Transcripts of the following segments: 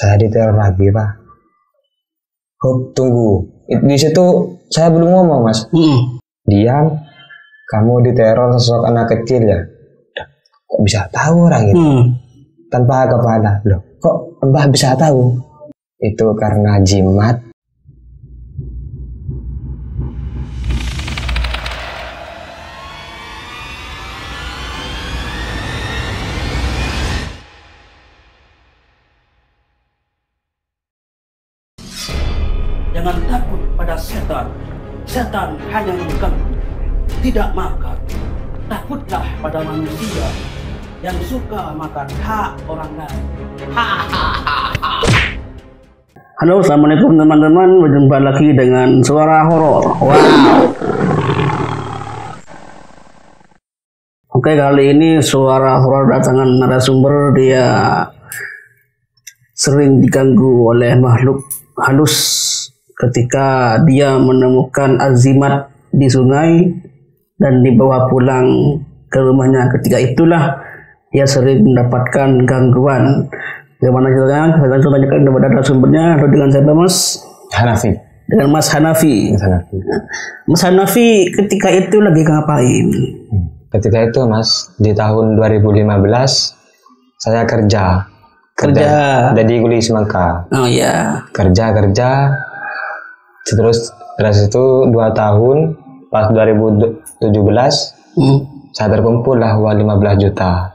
Saya diteror lagi, Pak. Hop, tunggu. Di situ saya belum ngomong, Mas. Diam. Kamu diteror sosok anak kecil ya? Kok bisa tahu orang itu? Tanpa kepala. Loh, kok Mbah bisa tahu? Itu karena jimat. Jangan takut pada setan. Setan hanya mengganggu, tidak makan. Takutlah pada manusia yang suka makan hak orang lain. Halo, assalamualaikum teman-teman. Berjumpa lagi dengan suara horor. Wow. Oke, kali ini suara horor datangan narasumber. Dia sering diganggu oleh makhluk halus ketika dia menemukan azimat di sungai dan dibawa pulang ke rumahnya. Ketika itulah dia sering mendapatkan gangguan. Bagaimana ceritanya? Saya langsung tanyakan kepada narasumbernya. Lalu dengan siapa, Mas? Hanafi. Dengan Mas Hanafi. Mas Hanafi ketika itu lagi ngapain? Ketika itu, Mas, di tahun 2015 saya kerja di Guli Semangka. Oh iya. Kerja terus dari situ 2 tahun. Pas 2017 saya terkumpul lah uang 15 juta.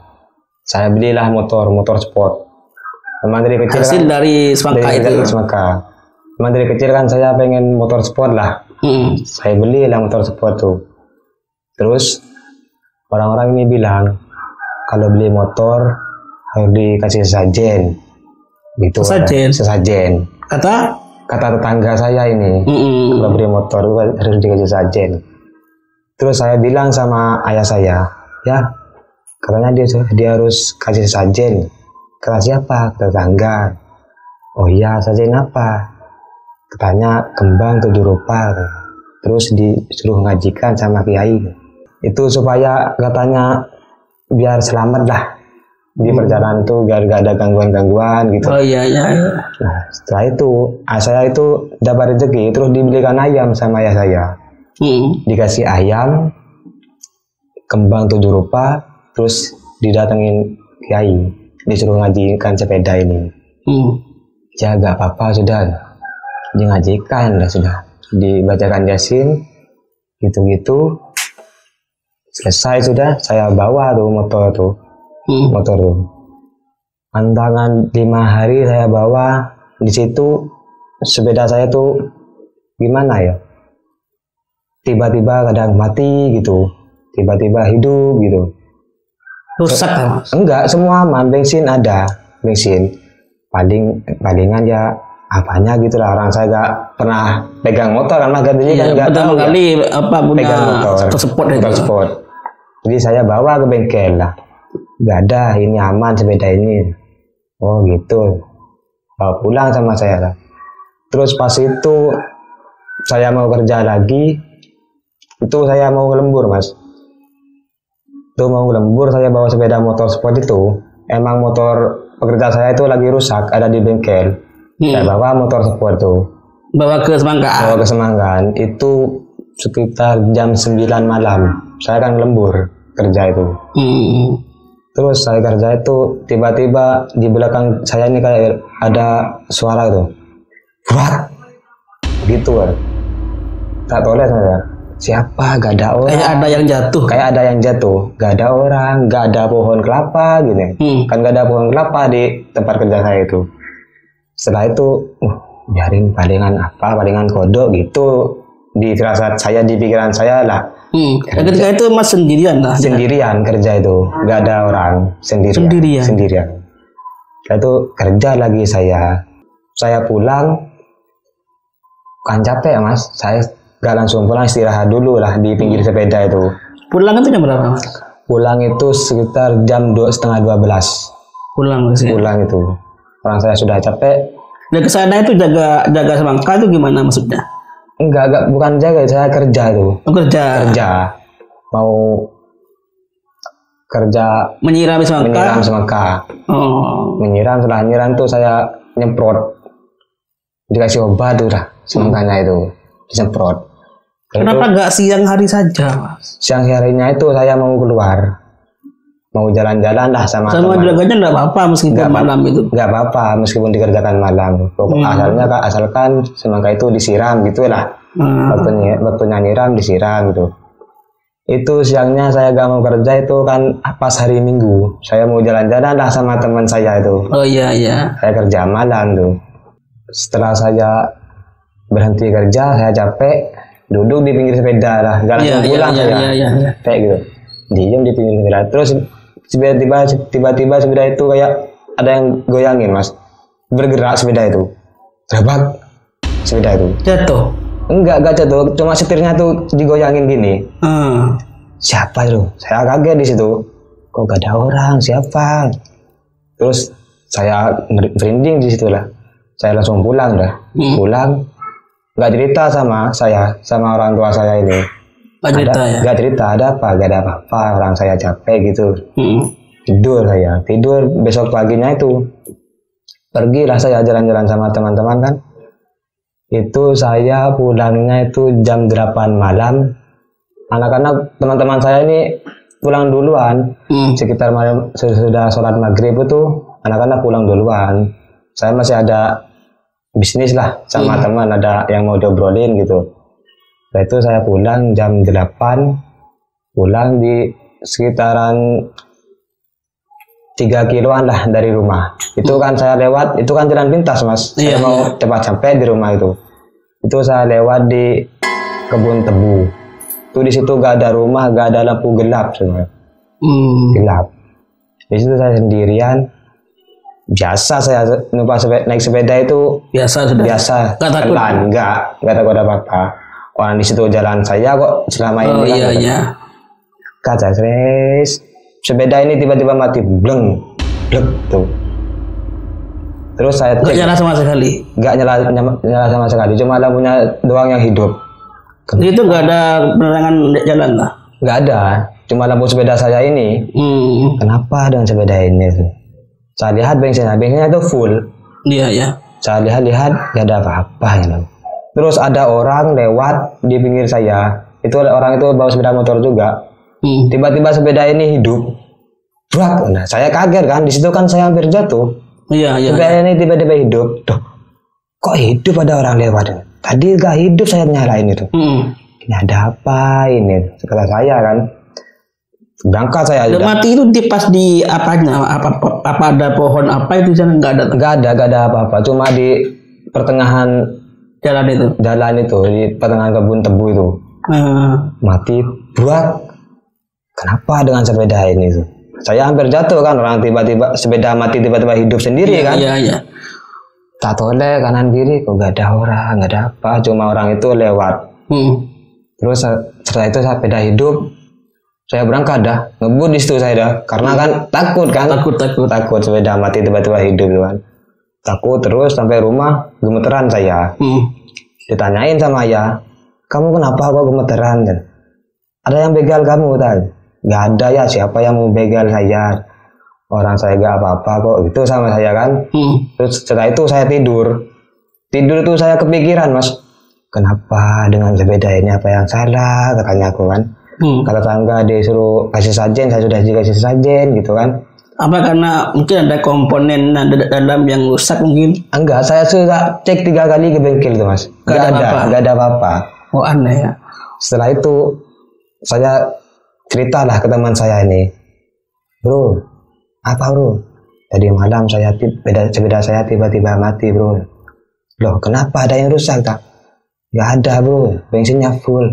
Saya belilah motor sport. Memang dari kecil hasil kan, dari Semangka itu. Memang dari kecil kan saya pengen motor sport lah. Saya belilah motor sport tuh. Terus orang-orang ini bilang kalau beli motor harus dikasih sesajen. Gitu. Sesajen. Kata tetangga saya ini, kalau beli motor harus dikasih sesajen. Terus saya bilang sama ayah saya, ya, katanya dia harus kasih sesajen. Kata siapa? Kata tetangga. Oh iya, sesajen apa? Katanya kembang 7 rupa. Terus disuruh ngajikan sama kiai. Itu supaya katanya biar selamat lah di perjalanan tuh, biar gak ada gangguan-gangguan gitu. Oh iya. Nah, setelah itu saya itu dapat rezeki, terus dibelikan ayam sama ayah saya. Dikasih ayam, kembang 7 rupa, terus didatengin kiai, disuruh ngajikan sepeda ini. Ya gak apa-apa, sudah ngajikan lah, sudah dibacakan Yasin gitu-gitu. Selesai sudah, saya bawa tuh motor tuh. Pantangan 5 hari saya bawa. Di situ sepeda saya tuh gimana ya, tiba-tiba kadang mati gitu, tiba-tiba hidup gitu. Rusak kan? Enggak, semua aman. Bensin ada, palingan ya apanya gitu lah. Orang saya gak pernah pegang motor kan, gantinya kan gak tahu kali ya, apa pegang motor sport. Jadi saya bawa ke bengkel lah, gak ada, ini aman sepeda ini. Oh gitu, bawa pulang sama saya lah. Terus pas itu saya mau kerja lagi, itu saya mau lembur, Mas. Itu mau lembur, saya bawa sepeda motor sport itu. Emang motor pekerja saya itu lagi rusak, ada di bengkel. Saya bawa motor sport tuh. Bawa ke Semangka. Itu sekitar jam 9 malam. Saya kan lembur kerja itu. Terus saya kerja itu, tiba-tiba di belakang saya ini kayak ada suara itu. Wah, gitu kan. Tak toleh saya. Siapa? Gak ada orang. Kayak ada yang jatuh. Gak ada orang, gak ada pohon kelapa gitu. Kan gak ada pohon kelapa di tempat kerja saya itu. Setelah itu, biarin palingan kodok gitu. Di firasat saya, di pikiran saya lah. Ketika itu Mas sendirian lah? Sendirian kerja itu, gak ada orang. Sendirian. Setelah itu kerja lagi saya pulang. Kan capek ya, Mas. Saya gak langsung pulang, istirahat dulu lah di pinggir sepeda itu. Pulang itu jam berapa, Mas? Pulang itu sekitar jam 11:30. Pulang itu. Orang saya sudah capek. Dan kesana itu jaga Semangka itu gimana maksudnya? Enggak, bukan jaga, saya kerja itu. Kerja. Mau kerja menyiram Semangka. Menyiram, setelah nyiram tuh saya nyemprot, dikasih obat tuh lah semangatnya itu disemprot. Kenapa nggak siang hari saja, Mas? Siang harinya itu saya mau keluar, mau jalan-jalan lah sama teman. Jalannya nggak apa-apa meskipun malam itu. Nggak apa-apa meskipun dikerjakan malam. Asalkan semangka itu disiram gitu lah. Waktunya nyiram disiram gitu. Itu siangnya saya gak mau kerja itu kan pas hari Minggu. Saya mau jalan-jalan lah sama teman saya itu. Oh iya iya. Saya kerja malam tuh. Setelah saya berhenti kerja, saya capek, duduk di pinggir sepeda lah. Gak langsung pulang saya. Kayak gitu. Diam di pinggir sepeda. Terus tiba-tiba sepeda itu kayak ada yang goyangin, Mas. Bergerak sepeda itu. Gerabak sepeda itu. Jatuh. Enggak jatuh, cuma setirnya tuh digoyangin gini. Siapa itu? Saya kaget di situ. Kok gak ada orang? Siapa? Terus saya merinding di situ lah. Saya langsung pulang dah. Pulang, nggak cerita sama saya, sama orang tua saya ini. Nggak cerita ya? Nggak cerita, ada apa? Gak ada apa-apa. Orang saya capek gitu. Tidur saya. Tidur besok paginya itu. Pergilah saya jalan-jalan sama teman-teman kan. Itu saya pulangnya itu jam 8 malam. Anak-anak teman-teman saya ini pulang duluan. Sekitar malam sudah sholat maghrib itu anak-anak pulang duluan. Saya masih ada bisnis lah sama teman, ada yang mau diobrolin gitu. Setelah itu saya pulang jam 8, pulang di sekitaran 3 kiloan lah dari rumah. Itu kan saya lewat, itu kan jalan pintas, Mas. Saya mau cepat sampai di rumah itu. Itu saya lewat di kebun tebu. Itu di situ gak ada rumah, gak ada lampu gelap sebenarnya. Gelap. Di situ saya sendirian. Biasa saya naik sepeda itu biasa. Pelan, enggak takut ada apa-apa. Orang di situ jalan saya kok selama ini. Kaca serius. Sepeda ini tiba-tiba mati, bleng tuh. Terus saya cek, nggak nyala sama sekali. Nggak nyala sama sekali, cuma lampunya doang yang hidup. Itu nggak ada penerangan jalan lah? Nggak ada, cuma lampu sepeda saya ini. Kenapa dengan sepeda ini? Saya lihat bensinnya itu full. Iya. Saya lihat nggak ada apa-apa ya. Terus ada orang lewat di pinggir saya. Itu orang itu bawa sepeda motor juga. Tiba-tiba sepeda ini hidup. Brak. Nah, saya kaget kan, di situ kan saya hampir jatuh. Iya. Sepeda ini tiba-tiba hidup. Tuh, kok hidup ada orang lewat? Tadi gak hidup saya nyalain itu. Ini ada apa ini? Kata saya kan. Berangkat saya. Mati itu pas di apanya? Apa ada pohon apa itu? Nggak ada apa-apa. Cuma di pertengahan jalan itu di pertengahan kebun tebu itu. Mati. Brak. Kenapa dengan sepeda ini tuh? Saya hampir jatuh kan, orang tiba-tiba sepeda mati tiba-tiba hidup sendiri kan? Iya. Tak toleh kanan kiri, kok gak ada orang, gak ada apa, cuma orang itu lewat. Terus setelah itu sepeda hidup, saya berangkat dah, ngebut di situ saya dah, karena kan takut kan? Takut sepeda mati tiba-tiba hidup kan? Takut terus sampai rumah gemeteran saya. Ditanyain sama ayah, kamu kenapa kok gemeteran kan? Ada yang begal kamu tadi? Nggak ada ya, siapa yang mau begal saya, orang saya gak apa-apa kok, gitu sama saya kan. Terus setelah itu saya tidur itu saya kepikiran, Mas, kenapa dengan sepeda ini, apa yang salah, katanya aku kan. Kata tangga disuruh kasih sajen, saya sudah dikasih sajen gitu kan. Apa karena mungkin ada komponen dalam yang rusak mungkin? Enggak, saya sudah cek 3 kali ke bengkel itu, Mas, gak ada apa-apa. Oh, aneh ya. Setelah itu saya ceritalah ke teman saya ini, bro, apa bro? Tadi malam sepeda saya tiba-tiba mati bro. Loh, kenapa, ada yang rusak tak? Gak ada bro, bensinnya full.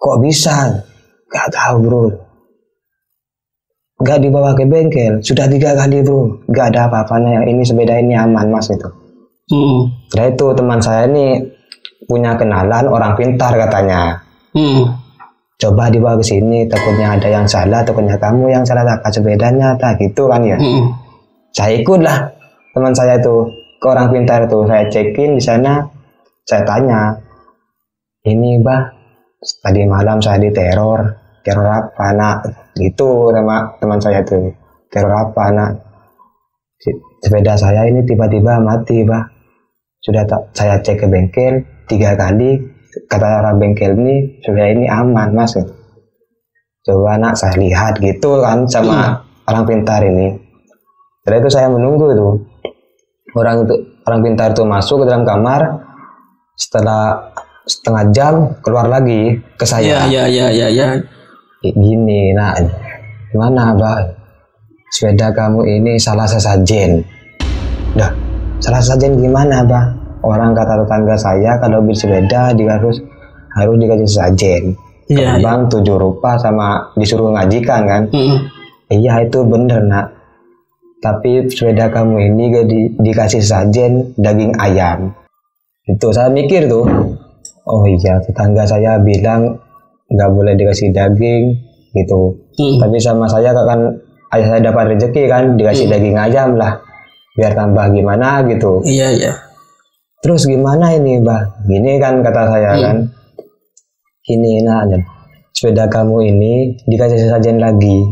Kok bisa? Gak tahu bro. Gak dibawa ke bengkel, sudah 3 kali bro, gak ada apa-apanya. Yang ini sepeda ini aman, Mas, itu. Setelah itu teman saya ini punya kenalan orang pintar katanya. Coba dibawa ke sini, takutnya ada yang salah, takutnya kamu yang salah tak sepedanya, tak gitu kan ya. Saya ikutlah teman saya itu ke orang pintar itu, saya cekin di sana, saya tanya, ini bah, tadi malam saya diteror apa nak? Gitu sama teman saya itu, teror apa nak? sepeda saya ini tiba-tiba mati, Pak. Sudah saya cek ke bengkel 3 kali, kata orang bengkel ini sepeda ini aman, Mas. Coba nak saya lihat gitu kan sama orang pintar ini. Setelah itu saya menunggu itu orang pintar itu masuk ke dalam kamar. Setelah setengah jam keluar lagi ke saya. Ya. Gini, nak, gimana, Pak? Sepeda kamu ini salah sesajen. Dah, salah sesajen gimana, Pak? Orang kata tetangga saya kalau beli sepeda harus dikasih sesajen. Bang 7 rupa sama disuruh ngajikan kan? Iya itu bener, nak. Tapi sepeda kamu ini dikasih sesajen daging ayam. Itu saya mikir tuh. Oh iya, tetangga saya bilang nggak boleh dikasih daging gitu. Tapi sama saya kan ayah saya dapat rezeki kan dikasih daging ayam lah. Biar tambah gimana gitu. Iya. Terus gimana ini, Mbak? Gini kan kata saya kan. Gini, nah, sepeda kamu ini dikasih sesajen lagi.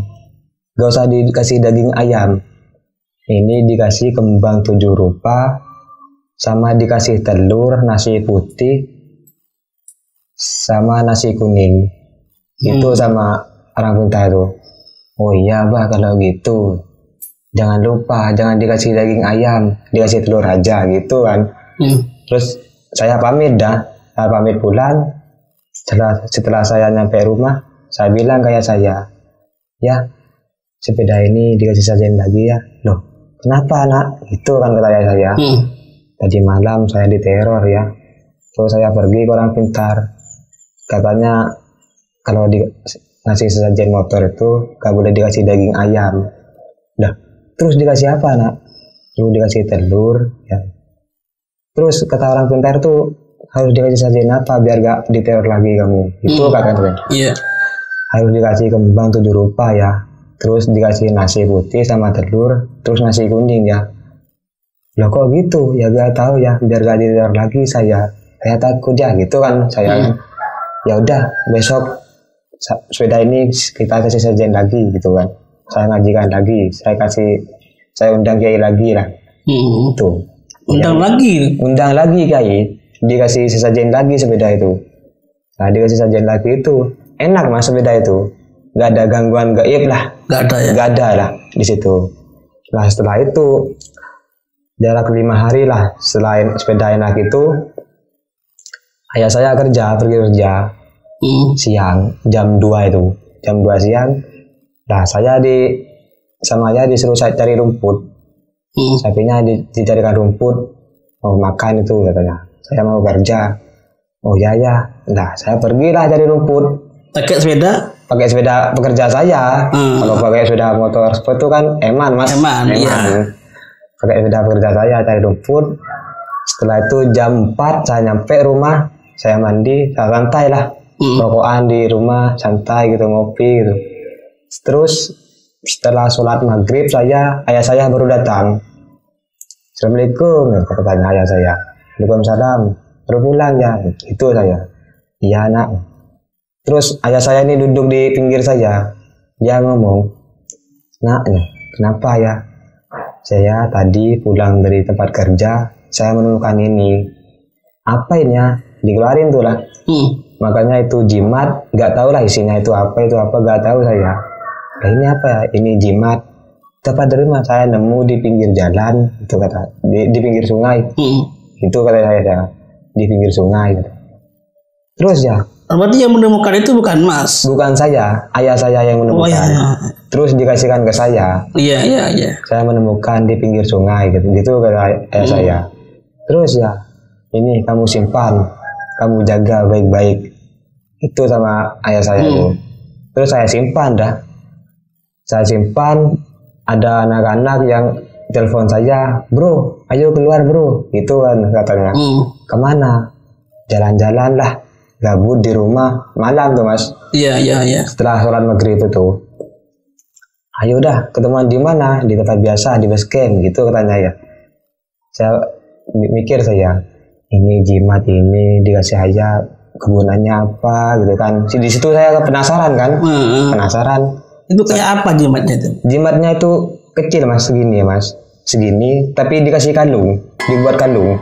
Gak usah dikasih daging ayam. Ini dikasih kembang 7 rupa, sama dikasih telur, nasi putih, sama nasi kuning. Itu sama orang pintar itu. Oh iya, Mbak, kalau gitu. Jangan lupa, jangan dikasih daging ayam, dikasih telur aja gitu kan. Terus saya pamit pulang. Setelah saya nyampe rumah, saya bilang kayak saya, ya sepeda ini dikasih sajen lagi ya. Loh, kenapa, nak? Itu kan kata saya. Tadi malam saya diteror ya. Terus saya pergi ke orang pintar. Katanya kalau ngasih sesajen motor itu gak boleh dikasih daging ayam. Dah, terus dikasih apa, nak? Terus dikasih telur ya. Terus kata orang pintar tuh harus dikasih sajen apa biar gak diteror lagi kamu. Itu katanya. Iya. Harus dikasih kembang 7 rupa ya. Terus dikasih nasi putih sama telur, terus nasi kuning ya. Loh kok gitu? Ya gak tahu ya, biar gak diteror lagi saya. Saya takut ya gitu kan saya. Ya udah, besok sepeda ini kita kasih sajen lagi gitu kan. Saya ngajikan lagi, saya undang kiai lagi lah. Itu. Undang lagi kiai. Dikasih sesajen lagi sepeda itu. Nah dikasih sesajen lagi itu enak, Mas, sepeda itu. Gak ada gangguan gaib lah. Gak ada lah di situ. Nah setelah itu jarak 5 hari lah selain sepeda enak itu, ayah saya pergi kerja siang jam 2 itu. Jam 2 siang. Nah saya sama ayah disuruh saya cari rumput. Sapinya dicarikan rumput, mau makan itu katanya. Saya mau kerja. Oh ya. Nah, saya pergilah cari rumput. Pakai sepeda pekerja saya. Kalau pakai sepeda motor sport itu kan eman, Mas. Eman. Iya. Pakai sepeda pekerja saya cari rumput. Setelah itu jam 4 saya nyampe rumah, saya mandi, saya santai lah. Rokokan di rumah, santai gitu, ngopi gitu. Terus setelah sholat maghrib ayah saya baru datang. Assalamualaikum, katanya ayah saya. Waalaikumsalam, baru pulang ya? Itu saya. Iya, nak. Terus ayah saya ini duduk di pinggir saya. Dia ngomong, nak, kenapa ya? Saya tadi pulang dari tempat kerja, saya menemukan ini. Apa ini ya? Dikeluarin tuh lah. Makanya itu jimat, nggak tahu lah isinya itu apa, nggak tahu saya. Nah, ini apa ya? Ini jimat. Tepat dari rumah saya nemu di pinggir jalan, itu kata di pinggir sungai. Itu kata saya di pinggir sungai. Terus ya. Berarti yang menemukan itu bukan Mas? Bukan saya, ayah saya yang menemukan. Terus dikasihkan ke saya. Iya. Saya menemukan di pinggir sungai gitu kata ayah saya. Terus ya, ini kamu simpan, kamu jaga baik-baik. Itu sama ayah saya itu. Terus saya simpan dah. Saya simpan. Ada anak-anak yang telepon saya, bro, ayo keluar bro, gitu kan katanya. Kemana? Jalan-jalan lah, gabut di rumah, malam tuh, Mas. Iya. Setelah sholat maghrib itu, ayo dah ketemuan di mana? Di tempat biasa, di base camp, gitu katanya ya. Saya mikir ini jimat ini dikasih ayah, kegunaannya apa gitu kan. Di situ saya penasaran kan, penasaran. Itu kayak apa jimatnya itu? Jimatnya itu kecil, Mas, segini ya, Mas. segini, tapi dikasih kalung, dibuat kalung.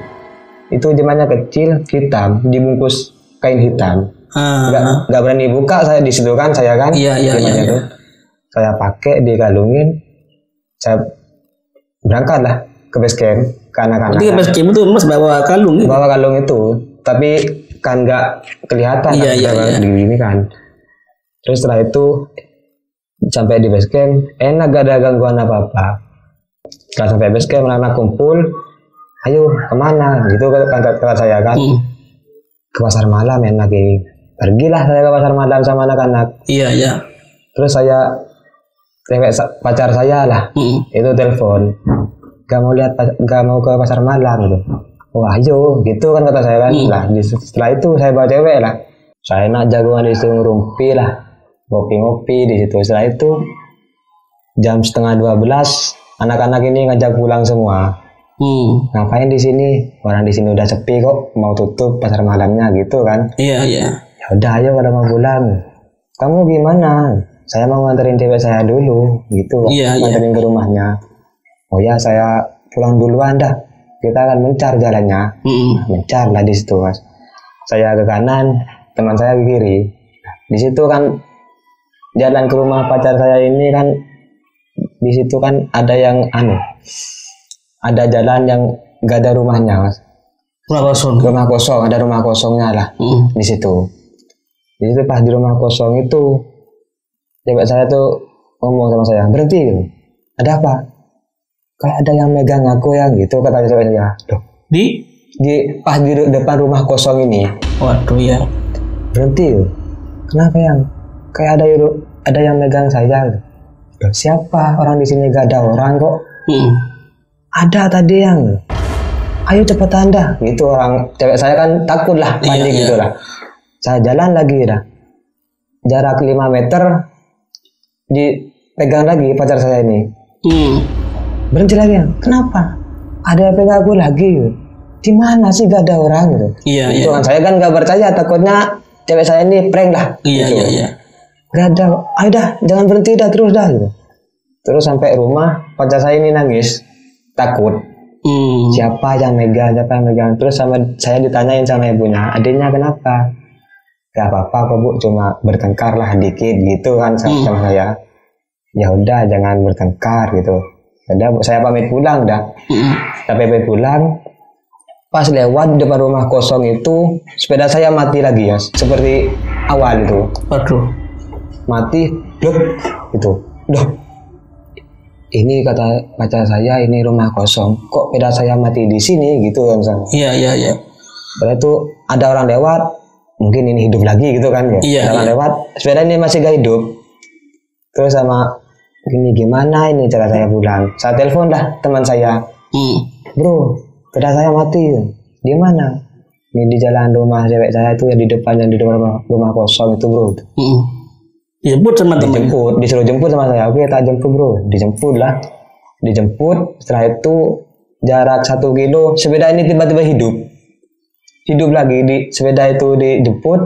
Itu jemanya kecil, hitam, dibungkus kain hitam. Nggak berani buka saya di situ kan, saya kan. Iya. Tuh. Saya pakai, dikalungin, saya berangkat lah ke base camp, ke anak-anak. Jadi ke base camp itu Mas bawa kalung? Bawa kalung itu, tapi kan nggak kelihatan. Iya. Ini kan. Terus setelah itu sampai di base camp, enak, gak ada gangguan apa-apa. Setelah sampai base camp, anak-anak kumpul, ayo kemana? Gitu kata saya kan. Ke pasar malam enak ini. Pergilah saya ke pasar malam sama anak-anak. Iya. Terus saya pacar saya lah, itu telepon, gak mau ke pasar malam gitu. Wah ayo, gitu kan kata saya kan. Lah setelah itu saya bawa cewek lah. Saya enak jagoan di situ ngerumpi lah, ngopi-ngopi di situ. Setelah itu jam 11:30 anak-anak ini ngajak pulang semua. Ngapain di sini? Orang di sini udah sepi kok, mau tutup pasar malamnya gitu kan. Iya. Ya udah ayo kalau mau pulang. Kamu gimana? Saya mau nganterin cewek saya dulu gitu. Nganterin ke rumahnya. Oh ya, saya pulang duluan dah. Kita akan mencar jalannya. Mencar lah di situ, Mas. Saya ke kanan, teman saya ke kiri. Di situ kan jalan ke rumah pacar saya ini kan, di situ kan ada yang ada jalan yang gak ada rumahnya, Mas. Rumah kosong, ada rumah kosongnya lah. Di situ pas di rumah kosong itu cewek saya tuh ngomong sama saya, berhenti, ada apa? Kayak ada yang megang aku ya gitu, kata cewek saya. Pas di depan rumah kosong ini. Waduh ya. Berhenti, kenapa yang? Kayak ada yang megang saya. Siapa? Orang di sini gak ada orang kok. Ada tadi yang. Ayo cepetan dah. Gitu orang cewek saya kan takut lah, panik gitu lah. Saya jalan lagi dah. Jarak 5 meter dipegang lagi pacar saya ini. Berhenti lagi. Kenapa? Ada yang pegang aku lagi. Di mana sih gak ada orang gitu. Itu kan saya kan gak percaya, takutnya cewek saya ini prank lah. Iya. Gak ada. Ayo dah, jangan berhenti dah, terus dah gitu. Terus sampai rumah pacar saya ini nangis, takut. Siapa yang megang? Terus saya ditanyain sama ibunya, adiknya kenapa? Gak apa-apa kok Bu, cuma bertengkar lah dikit gitu kan sama saya. Ya udah jangan bertengkar gitu. Udah saya pamit pulang dah. Sampai pulang, pas lewat depan rumah kosong itu sepeda saya mati lagi ya, seperti awal itu. Waduh. Mati, blok itu. Ini kata pacar saya, ini rumah kosong. Kok sepeda saya mati di sini gitu kan sama. Iya. Berarti itu ada orang lewat, mungkin ini hidup lagi gitu kan ya. Ada orang lewat, sepeda ini masih gak hidup. Terus sama ini gimana ini cara saya pulang? Saya telepon dah teman saya. Bro, sepeda saya mati. Di mana? Ini di jalan rumah cewek saya itu yang di depan rumah kosong itu bro. Dijemput sama teman. Disuruh jemput sama saya. Oke, tak jemput bro. Dijemput. Setelah itu jarak 1 kilo sepeda ini tiba-tiba hidup lagi. Sepeda itu dijemput.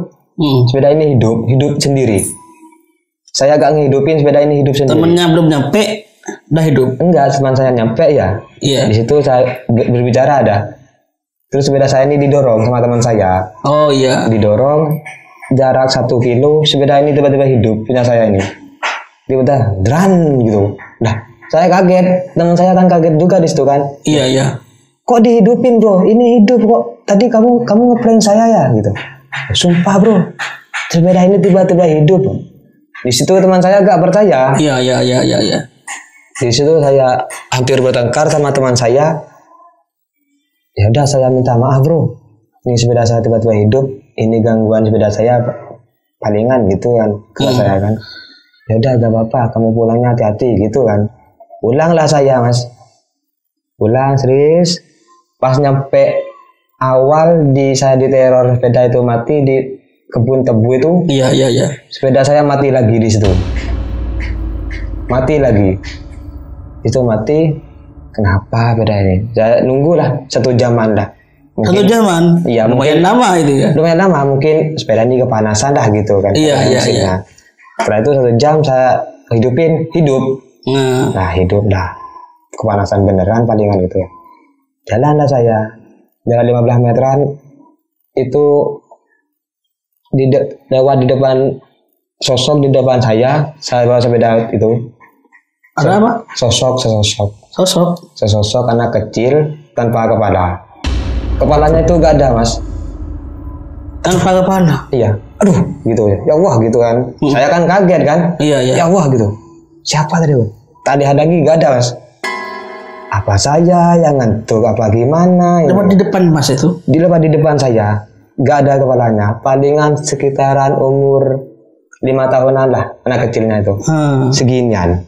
Sepeda ini hidup sendiri. Saya gak ngehidupin, sepeda ini hidup sendiri. Temennya belum nyampe dah hidup? Enggak, teman saya nyampe ya. Di situ saya berbicara ada. Terus sepeda saya ini didorong sama teman saya. Oh iya. Didorong jarak 1 kilo, sepeda ini tiba-tiba hidup punya saya ini. Tiba-tiba dran gitu. Nah, saya kaget. Teman saya kan kaget juga di situ kan. Iya. Kok dihidupin bro? Ini hidup kok. Tadi kamu ngeprank saya ya gitu. Sumpah bro, sepeda ini tiba-tiba hidup. Di situ teman saya gak percaya. Iya. Di situ saya hampir bertengkar sama teman saya. Ya udah saya minta maaf bro. Ini sepeda saya tiba-tiba hidup. Ini gangguan sepeda saya palingan gitu kan. Kata saya kan. Ya udah gak apa-apa. Kamu pulangnya hati-hati gitu kan. Pulanglah saya mas. Pulang serius. Pas nyampe awal saya diteror sepeda itu mati di kebun tebu itu. Iya. Sepeda saya mati lagi di situ. Itu mati. Kenapa sepeda ini? Saya nunggulah 1 jaman lah. 1 jaman? Iya, lumayan mungkin, lama itu ya. Lumayan lama, mungkin sepeda ini kepanasan dah gitu kan. Iya. Setelah itu 1 jam saya hidup. Nah hidup dah. kepanasan beneran palingan gitu ya. Jalanlah saya, jalan 15 meteran itu lewat di depan sosok di depan saya bawa sepeda itu. Ada apa? Sosok anak kecil tanpa kepala. Kepalanya itu gak ada, Mas. Tanpa kepala? Iya. Aduh, gitu ya. Ya Allah gitu kan. Saya kan kaget kan. Iya. Ya Allah gitu. Siapa tadi? Tadi lagi gak ada, Mas. Apa saya yang ngantuk apa gimana? Lewat di depan Mas itu? Lewat di depan saya. Gak ada kepalanya. Palingan sekitaran umur 5 tahunan lah anak kecilnya itu. Seginian.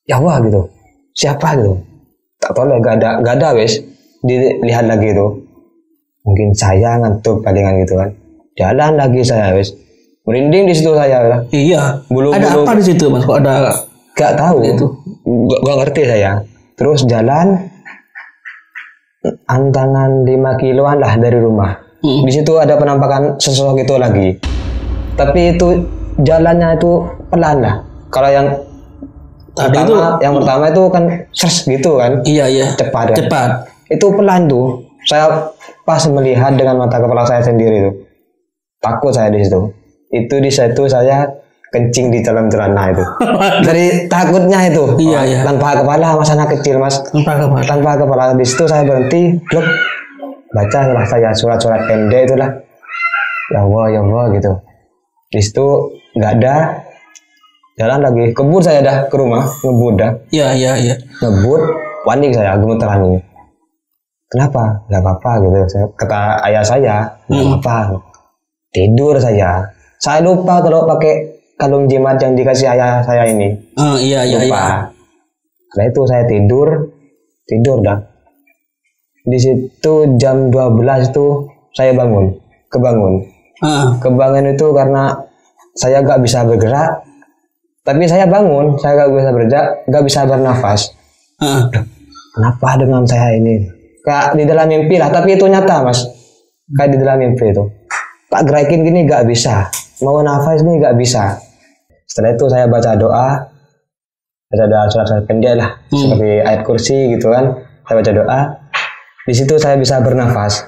Ya Allah gitu. Siapa gitu? Tak tahu lah, gak ada wes. Dilihat lagi itu. Mungkin saya ngantuk palingan gitu kan. Jalan lagi saya wes. Merinding di situ saya lah. Iya. Bulu ada apa di situ Mas? Kok ada? Gak tahu. Itu. Gak ngerti saya. Terus jalan antangan 5 kiloan lah dari rumah. Di situ ada penampakan sosok itu lagi. Tapi itu jalannya itu pelan lah. Kalau yang pertama itu kan sers gitu kan. Iya. Cepat kan. Cepat. Itu pelan tuh. Saya pas melihat dengan mata kepala saya sendiri tuh. Takut saya di situ. Itu di situ saya kencing di dalam celana itu. Dari takutnya itu. Iya. Tanpa kepala, Mas, anak kecil, Mas. Tanpa kepala. Di situ saya berhenti, blok. Baca lah saya surat-surat pendek itulah. Ya Allah gitu. Di situ nggak ada. Jalan lagi, kebut saya dah ke rumah, ngebut dah. Iya. Ngebut, panik saya, gemeteran ini. Kenapa? Gak apa-apa gitu. Kata ayah saya, gak apa-apa. Tidur saya. Saya lupa kalau pakai kalung jimat yang dikasih ayah saya ini. Iya. Lupa. Karena itu saya tidur dah. Di situ jam 12 itu saya kebangun. Kebangun itu karena saya gak bisa bergerak. Tapi saya bangun, saya gak bisa bergerak, gak bisa bernafas. Kenapa dengan saya ini? Kayak di dalam mimpi lah, tapi itu nyata, Mas. Kayak di dalam mimpi itu. Tak gerakin gini gak bisa. Mau nafas ini gak bisa. Setelah itu saya baca doa. Ada surat-surat pendek lah. Seperti ayat kursi gitu kan. Saya baca doa. Di situ saya bisa bernafas.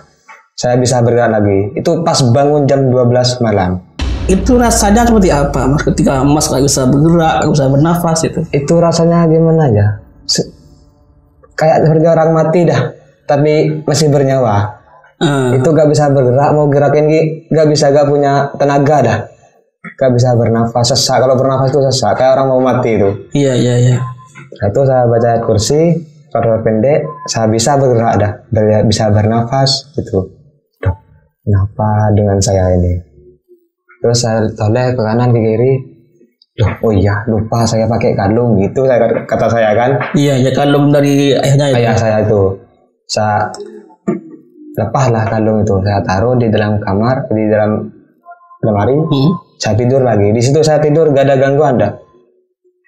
Saya bisa bergerak lagi. Itu pas bangun jam 12 malam. Itu rasanya seperti apa, Mas? Ketika Mas gak bisa bergerak, gak bisa bernafas itu. Itu rasanya gimana ya? Kayak seperti orang mati dah. Tapi masih bernyawa. Itu gak bisa bergerak, mau gerakin gak bisa, gak punya tenaga dah, gak bisa bernafas, sesak. Kalau bernafas itu sesak, kayak orang mau mati itu. Iya. Itu saya baca ayat kursi, suara pendek, saya bisa bergerak dah, bisa bernafas gitu. Duh, kenapa dengan saya ini? Terus saya toleh ke kanan ke kiri. Oh iya, lupa saya pakai kalung gitu, kata saya kan. Iya, kalung dari ayahnya itu. Ayah saya itu. Saya lepaslah kalung itu, saya taruh di dalam kamar, di dalam lemari. Saya tidur lagi. Di situ saya tidur gak ada gangguan dah.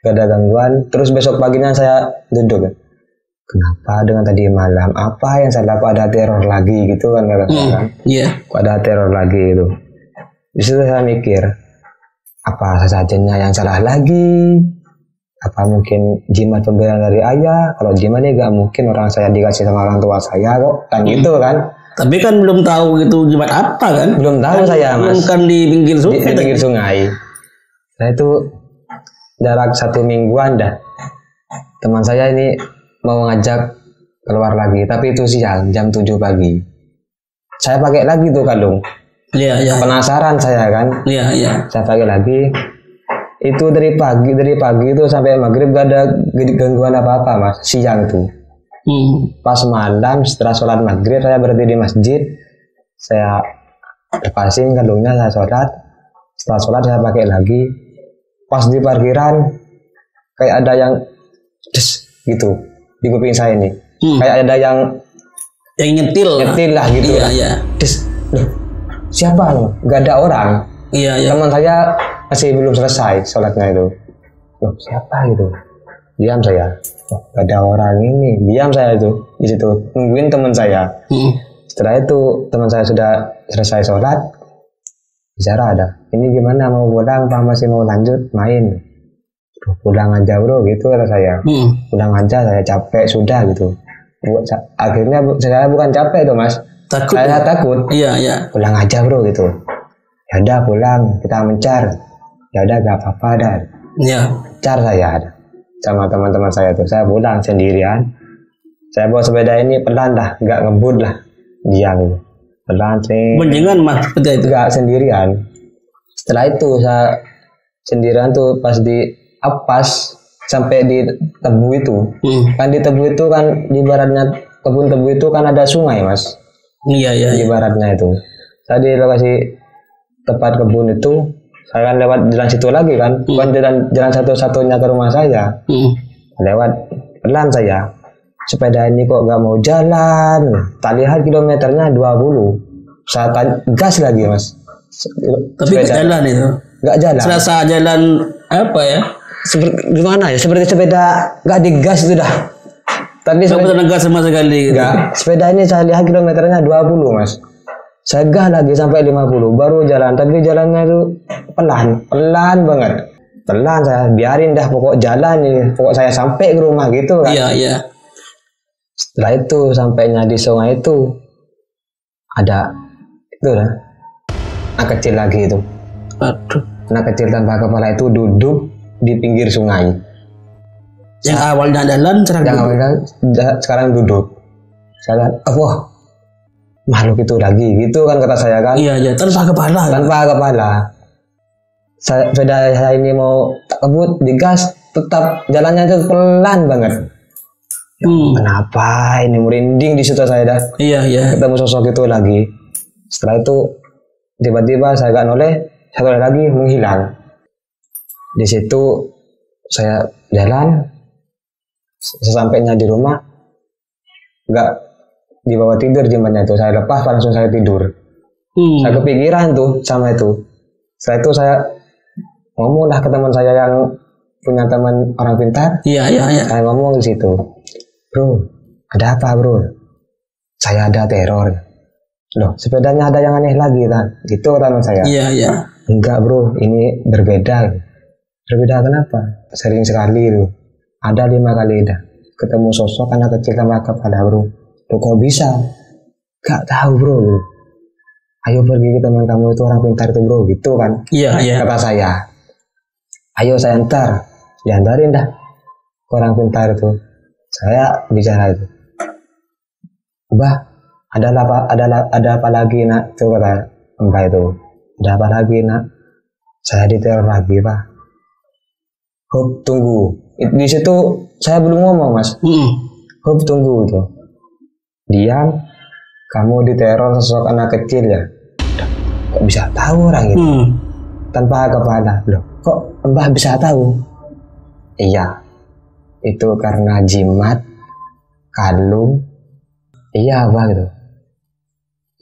Gak ada gangguan. Terus besok paginya saya duduk. Kenapa dengan tadi malam? Apa yang saya lakukan? Ada teror lagi gitu kan? Iya. Kok ada teror lagi itu? Di situ saya mikir, apa sasajennya yang salah lagi? Apa mungkin jimat pemberian dari ayah? Kalau jimat ini gak mungkin orang saya dikasih sama orang tua saya kok, kan gitu kan? Tapi kan belum tahu gitu jimat apa kan? Belum tahu kan, saya, Mas. Kan di pinggir sungai. Di pinggir sungai. Nah itu jarak 1 mingguan dah. Teman saya ini mau ngajak keluar lagi, tapi itu siang, jam 7 pagi. Saya pakai lagi tuh kalung. Iya. Penasaran saya kan? Iya. Saya pakai lagi. Itu dari pagi itu sampai maghrib gak ada gangguan apa-apa, Mas. Siang tuh. Pas malam setelah sholat maghrib saya berhenti di masjid. Saya lepasin kalungnya, saya sholat. Setelah sholat saya pakai lagi. Pas di parkiran kayak ada yang gitu di kuping saya ini. Kayak ada yang nyetil lah gitu. Iya. Siapa loh? Gak ada orang. Iya. Teman saya masih belum selesai sholatnya itu. Loh, siapa itu? Diam saya. Oh, gak ada orang ini. Diam saya itu di situ nungguin teman saya. Setelah itu teman saya sudah selesai sholat, bicara ada. Ini gimana, mau pulang? Apa masih mau lanjut main? pulang aja bro gitu kata saya. Pulang aja, saya capek sudah gitu. Akhirnya saya bukan capek tuh mas, Takut. saya takut. Iya. Pulang aja bro gitu. Ya udah pulang, kita mencar. Ya udah gak apa-apa dah. Iya. Mencar saya sama teman-teman saya tuh. Saya pulang sendirian. Saya bawa sepeda ini pelan dah, nggak ngebut lah, diam. Pelan sih. Boncengan mas sepeda itu. Nggak sendirian. Setelah itu saya sendirian tuh pas di Apas sampai di Tebu itu. Kan di Tebu itu kan di baratnya kebun Tebu itu kan ada sungai mas. Iya. Di baratnya itu. Tadi lokasi tempat kebun itu saya kan lewat jalan situ lagi kan. Bukan jalan satu-satunya ke rumah saya. Lewat pelan saya. Sepeda ini kok nggak mau jalan. Tak lihat kilometernya 20. Saya gas lagi mas. Tapi nggak jalan itu. Nggak jalan. Serasa jalan apa ya? Gimana ya? Seperti sepeda nggak digas itu dah. Tapi Nggak bertenaga sama sekali. Gitu. Nggak. Sepeda ini saya lihat kilometernya 20 mas. Saya gas lagi sampai 50 baru jalan. Tapi jalannya itu pelan banget. Pelan saya biarin dah pokok jalan nih. Pokok saya sampai ke rumah gitu kan. Iya. Setelah itu sampainya di sungai itu ada itu lah. Anak kecil lagi itu. Aduh. Anak kecil tanpa kepala itu duduk di pinggir sungai. Yang awalnya jalan sekarang duduk. Saya wah makhluk itu lagi gitu kan kata saya kan. Iya tanpa kepala. Tanpa kepala. Sepeda saya ini mau tak kebut digas tetap jalannya itu pelan banget. Kenapa ini merinding di situ saya dah. Iya. Ketemu sosok itu lagi. Setelah itu tiba-tiba saya gak noleh, satu lagi menghilang. Di situ saya jalan, sesampainya di rumah, nggak dibawa tidur jimatnya itu, saya lepas langsung saya tidur. Saya kepikiran tuh sama itu. Setelah itu saya ngomong lah ke teman saya yang punya teman orang pintar. Iya. Saya ngomong di situ, bro, ada apa bro? Saya ada teror. Loh, sepedanya ada yang aneh lagi kan? Gitu teman saya. Iya. Enggak bro, ini berbeda. Berbeda kenapa? Sering sekali tuh. Ada 5 kali dah. Ketemu sosok anak kecil sama kepala bro. Loh kok bisa? Gak tahu bro. Ayo pergi ke teman kamu itu orang pintar itu bro. Gitu kan? Iya. Kata saya. Ayo saya antar. Diantarin dah. Orang pintar itu. Saya bicara itu. Mbah, ada apa lagi nak? Itu kata mbah itu. Ada apa lagi nak? Saya diteror lagi pak. Hop tunggu. Di situ saya belum ngomong mas. Hop tunggu itu. Diam. Kamu diteror sosok anak kecil ya. Kok bisa tahu orang itu? Tanpa kepala. Loh, kok mbah bisa tahu? Iya. Itu karena jimat, kalung. Iya apa gitu.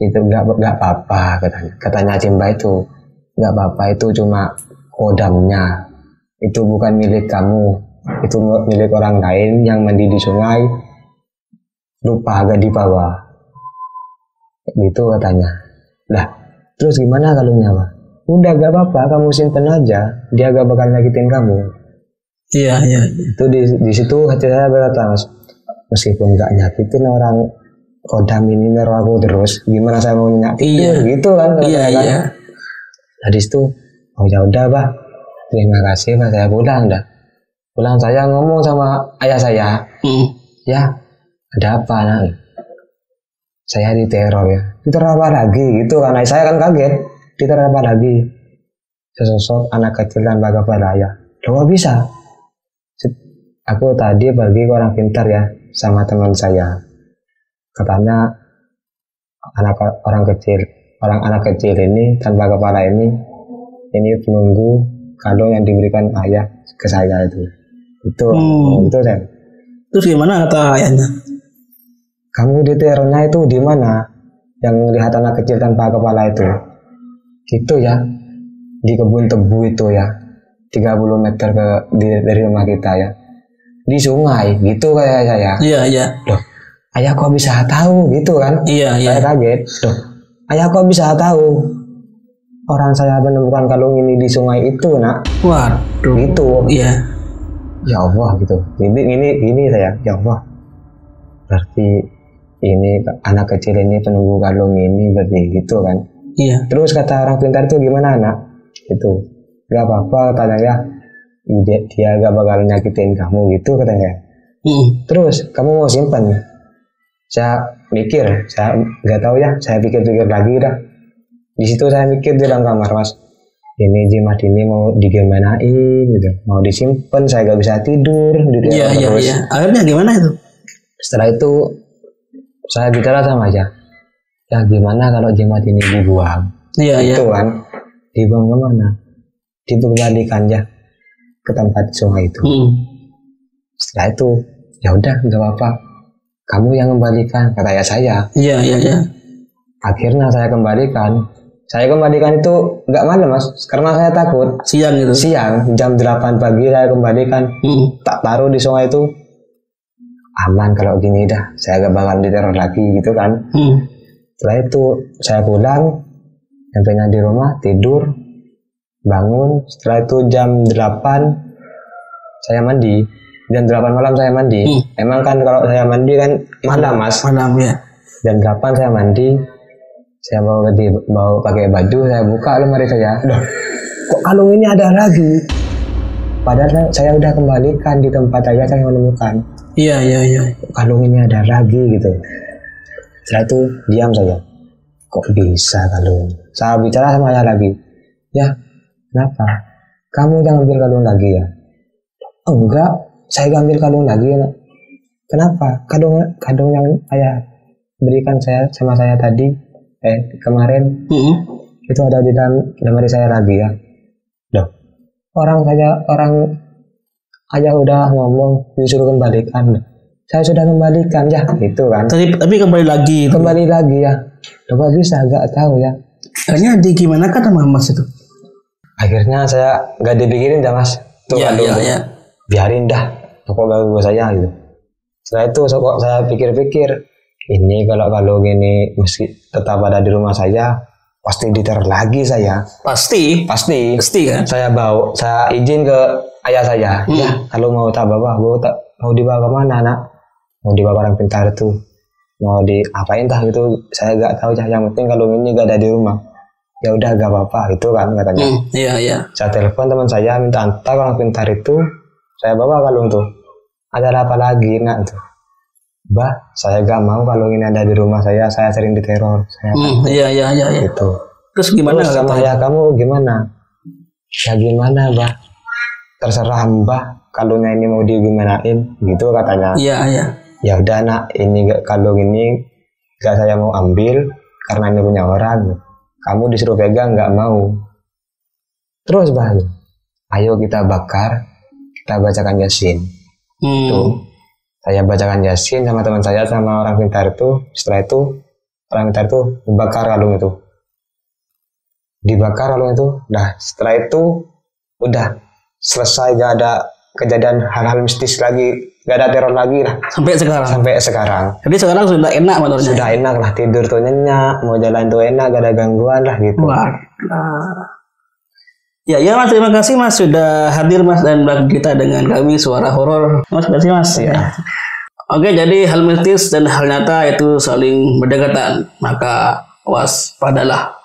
Itu nggak apa-apa katanya Cimba itu. Nggak apa-apa itu cuma kodamnya. Itu bukan milik kamu, itu milik orang lain yang mandi di sungai, lupa agak dibawa, gitu katanya. Lah, terus gimana kalungnya pak? Udah gak apa-apa, kamu simpen aja, dia gak bakal nyakitin kamu. Iya. Itu di situ hati saya berkata mas, meskipun gak nyakitin orang kodam ini neror aku terus, gimana saya mau nyakitin gitu kan? Iya. Dari situ, oh ya udah pak. Terima kasih pak, saya pulang dah. Pulang saya ngomong sama ayah saya. Ya, ada apa nak? Saya diteror ya. Diteror apa lagi gitu kan? Ayah saya kan kaget. Diteror apa lagi? Sesosok anak kecil tanpa kepala ya. Loh bisa? Aku tadi pergi ke orang pintar ya sama teman saya. Katanya anak kecil ini tanpa kepala ini penunggu kalung yang diberikan ayah ke saya itu saya. Terus gimana kata ayahnya? Kamu diterornya itu di mana? Yang lihat anak kecil tanpa kepala itu? Gitu ya. Di kebun tebu itu ya. 30 meter dari rumah kita ya. Di sungai gitu kayak saya. Iya. Loh, ayah kok bisa tahu gitu kan? Iya. Saya kaget. Loh, ayah kok bisa tahu? Orang saya menemukan kalung ini di sungai itu nak. Waduh. Gitu. Iya. ya Allah gitu. Ini saya, ya Allah. Berarti ini anak kecil ini penunggu kalung ini berarti gitu kan. Iya. Terus kata orang pintar itu gimana nak? Itu gak apa-apa katanya, dia gak bakal nyakitin kamu gitu katanya. Terus kamu mau simpan? Saya mikir, saya nggak tahu ya, saya pikir-pikir lagi dah. Di situ saya mikir di dalam kamar, Mas, ini jimat ini mau digimanain gitu, mau disimpan, saya gak bisa tidur di terus. Iya. Akhirnya gimana itu? Setelah itu saya bicara sama aja, ya gimana kalau jimat ini dibuang? Itu kan, dibuang kemana? Dikembalikan ya ke tempat sungai itu. Setelah itu, ya udah nggak apa-apa, kamu yang kembalikan, kata ayah saya. Iya. Akhirnya saya kembalikan itu nggak malam, Mas, karena saya takut. Siang jam 8 pagi saya kembalikan. Tak taruh di sungai itu, aman kalau gini dah, saya gak bakal diteror lagi gitu kan. Setelah itu saya pulang, sampainya di rumah, tidur, bangun. Setelah itu jam 8 saya mandi, jam 8 malam saya mandi. Emang kan kalau saya mandi kan malam, Mas. Malam ya. Jam 8 saya mandi, saya mau pakai baju, saya buka lemari saya. Loh, kok kalung ini ada lagi? Padahal saya udah kembalikan di tempat ayah saya menemukan. Iya. Kalung ini ada lagi gitu. Setelah itu diam saja. Kok bisa kalung? Saya bicara sama ayah lagi. Ya, kenapa? Kamu jangan ambil kalung lagi ya? Enggak, saya ambil kalung lagi ya. Kenapa? Kalung yang ayah berikan saya sama saya tadi, kemarin, itu ada di dalam lemari saya lagi ya. Loh, orang ayah udah ngomong disuruh kembalikan, saya sudah kembalikan ya, gitu kan. Tapi kembali lagi ya. Coba bisa, gak tahu ya. Akhirnya gimana kan sama Mas itu? Akhirnya saya gak dipikirin dah, Mas. Iya. Biarin dah, pokok ganggu saya gitu. Setelah itu saya pikir-pikir, ini kalau kalung ini mesti tetap ada di rumah saya, pasti diteror lagi saya. Pasti kan. Saya izin ke ayah saya. Ya, kalau mau tak bawa, mau dibawa kemana nak? Mau dibawa orang pintar itu, mau diapain tah gitu, saya gak tahu ya. Yang penting kalung ini gak ada di rumah. Ya udah gak apa-apa itu kan katanya. Iya. Saya telepon teman saya, minta antar orang pintar itu, saya bawa kalung tuh. Ada apa lagi nak tuh? Bah, saya gak mau kalung ini ada di rumah saya sering diteror. Iya. Gitu. Terus gimana? Terus sama ayah kamu gimana? Ya gimana, Bah? Terserah Mbah, kalungnya ini mau digimanain, gitu katanya. Iya. Ya udah nak, ini kalung ini gak saya mau ambil karena ini punya orang. Kamu disuruh pegang gak mau. Terus Bah, ayo kita bakar, kita bacakan Yasin. Tuh. Saya bacakan Yasin sama teman saya sama orang pintar itu. Setelah itu orang pintar itu membakar kalung itu. Dibakar kalung itu. Nah setelah itu udah selesai, gak ada kejadian hal-hal mistis lagi, gak ada teror lagi lah. Sampai sekarang. Jadi sekarang sudah enak menurutnya. Sudah enak lah, tidur tuh nyenyak, mau jalan tuh enak, gak ada gangguan lah gitu. Wah. Ya Mas, terima kasih Mas sudah hadir Mas dan berbagi cerita dengan kami Suara Horor. Mas, terima kasih Mas. Ya. Oke, jadi hal mistis dan hal nyata itu saling berdekatan, maka waspadalah.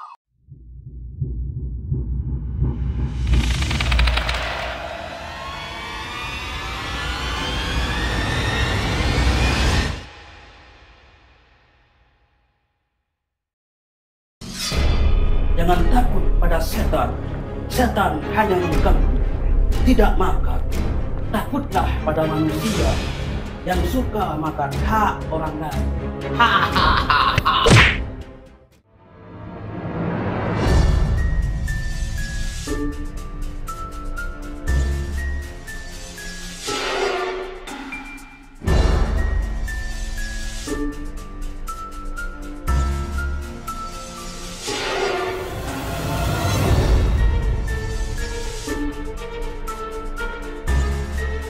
Jangan takut pada setan. Setan hanya mengganggu, tidak makar. Takutlah pada manusia yang suka makan hak orang lain.